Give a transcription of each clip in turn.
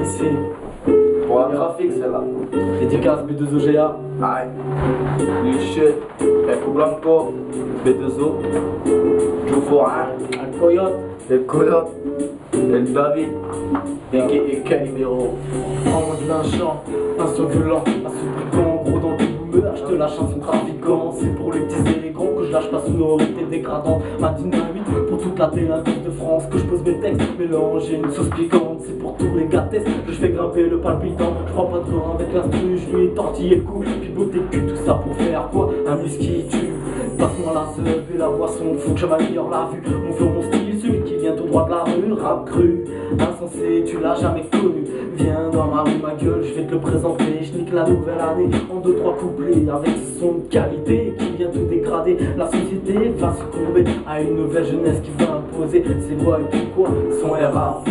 C'est Pour la trafic, celle-là. dédicace B2OGA. Aïe. Luche, Eco Blanco, B2O, Jufora, Un coyote. El Coyote, El David, et Calibero. En mode lynchant, un saut violent, un saut brigand, gros dans tes boomers, je te lâche un son trafiquant. C'est pour les petits et les grands que je lâche pas sonorité dégradante. Ma dynamite pour toute la délinquance de France, que je pose mes textes, mélanger une sauce piquante. C'est pour tous les gars tests que je fais grimper le palpitant. Je prends pas de temps avec l'instru, je lui tortille le cou, puis beauté cul, tout ça pour faire quoi? Un whisky tue. Passe-moi la seule et la boisson, faut que je m'améliore la vue. Mon flow, mon style, celui qui vient tout droit de la rue, rap cru, insensé, tu l'as jamais connu. Viens dans ma rue, ma gueule, je vais te le présenter. Je nique la nouvelle année en 2-3 couplets avec ce son de qualité qui vient tout dégrader. La société va succomber à une nouvelle jeunesse qui va imposer ses lois et puis quoi? Son RAP,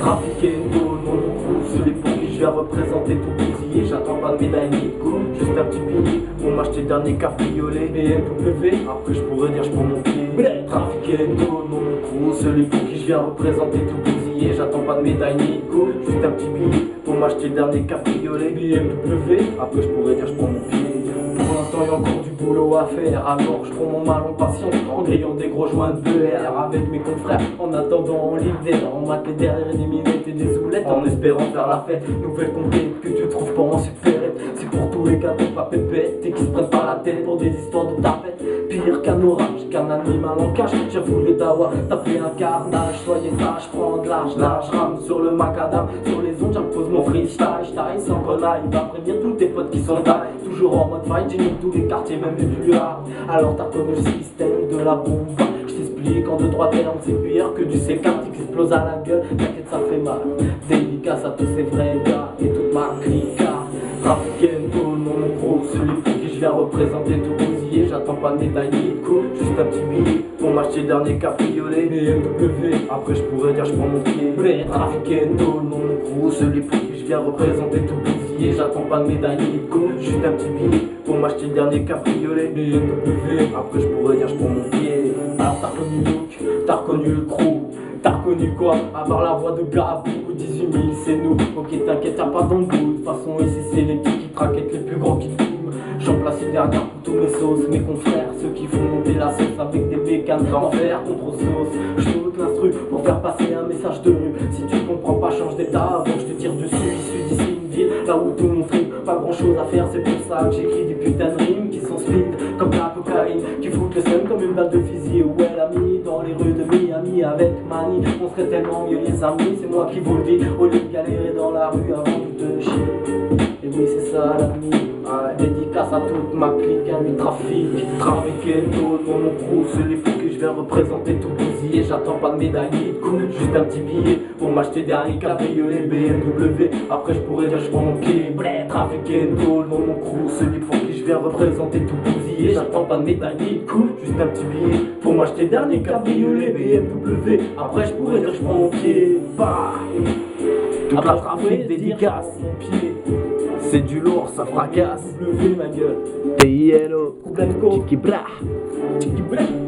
trafiquer une dose, mon crew, celui pour qui je viens représenter tout bousillé. J'attends pas de médaille ni de coupe, juste un petit billet pour m'acheter le dernier cabriolet. BMW, après je pourrais dire je prends mon pied. Trafiquer une dose, mon crew, celui pour qui je viens représenter tout bousillé. J'attends pas de médaille ni de coupe, juste un petit billet pour m'acheter le dernier cabriolet. BMW, après je pourrais dire je prends mon pied. Pour l'instant y'a encore du boulot à faire, alors je prends mon mal en patience en grillant des gros joints de BR avec mes confrères. En attendant l'hiver, on mate les derrière des minettes et des oulettes en espérant faire la fête. Nouvelle conquête que tu trouves pas en supérette. C'est pour tous les gars qui pas pépette et qui se prennent pas la tête pour des histoires de tapette. Pire qu'un orage, qu'un animal en cage. J'avoue le dawa, t'as pris un carnage. Soyez sage, prends de l'âge, rame sur le macadam. Sur les ondes j'impose mon freestyle, j'taille sans grenade. Il va prévenir tous tes potes qui sont taille. Toujours en mode fight, j'ai mis tous les quartiers, même les plus hard. Alors t'as connu le système de la bombe. Je t'explique en 2-3 termes, c'est pire que du C4 qui explose à la gueule. T'inquiète, ça fait mal. Dédicace à tous ces vrais gars et toute ma clique. Trafiquer une tôle, mon gros, celui pour qui je viens représenter tout bousillé. J'attends pas de médaille ni de coupe, juste un petit billet pour m'acheter le dernier cabriolet. BMW, après je pourrais dire je prends mon pied. Trafiquer une tôle, mon gros, celui pour qui je viens représenter tout bousillé. J'attends pas de médaille ni de coupe, juste un petit billet pour m'acheter le dernier cabriolet. BMW, après je pourrais dire je prends mon pied. Alors t'as reconnu le look, t'as reconnu le crew. T'as reconnu quoi? À part la voix de Gab ou 18 000, c'est nous. Ok, t'inquiète, y'a pas d'embrouille. De toute façon, ici, c'est les petits qui traquettent les plus grands qui fument. J'en place une dernière pour tous mes sauces, mes confrères, ceux qui font monter la sauce avec des bécanes d'enfer contre sauce. J'saute l'instru pour faire passer un message de rue. Si tu comprends pas, change d'état avant que je te tire dessus. Issu d'ici une ville, là où tout mon trip. Pas grand chose à faire, c'est pour ça que j'écris des putains de rimes qui sont speed comme la cocaïne, qui foutent le seum comme une balle de fusil. Ouais, l'ami, dans les rues de Miami avec Mani, on serait tellement mieux les amis. C'est moi qui vous le dis, au lieu de galérer dans la rue avant de te chier. Et oui, c'est ça l'ami. Dédicace à toute ma clique, un trafic, trafiquer tout mon crew, celui pour qui je viens représenter tout bousillé. J'attends pas de médaille ni de coupe, juste un petit billet pour m'acheter dernier cabriolet BMW. Après je pourrais dire je prends mon pied. Trafiquer tout mon crew, celui pour qui je viens représenter tout bousillé. J'attends pas de médaille ni de coupe, juste un petit billet pour m'acheter dernier cabriolet BMW. Après je pourrais dire je prends mon pied. Bah, toute la trafic dédicace mon pied. C'est du lourd, ça fracasse. W ma gueule. T-I-L-O, Blanco. Tiki Bra. Tiki Blanco.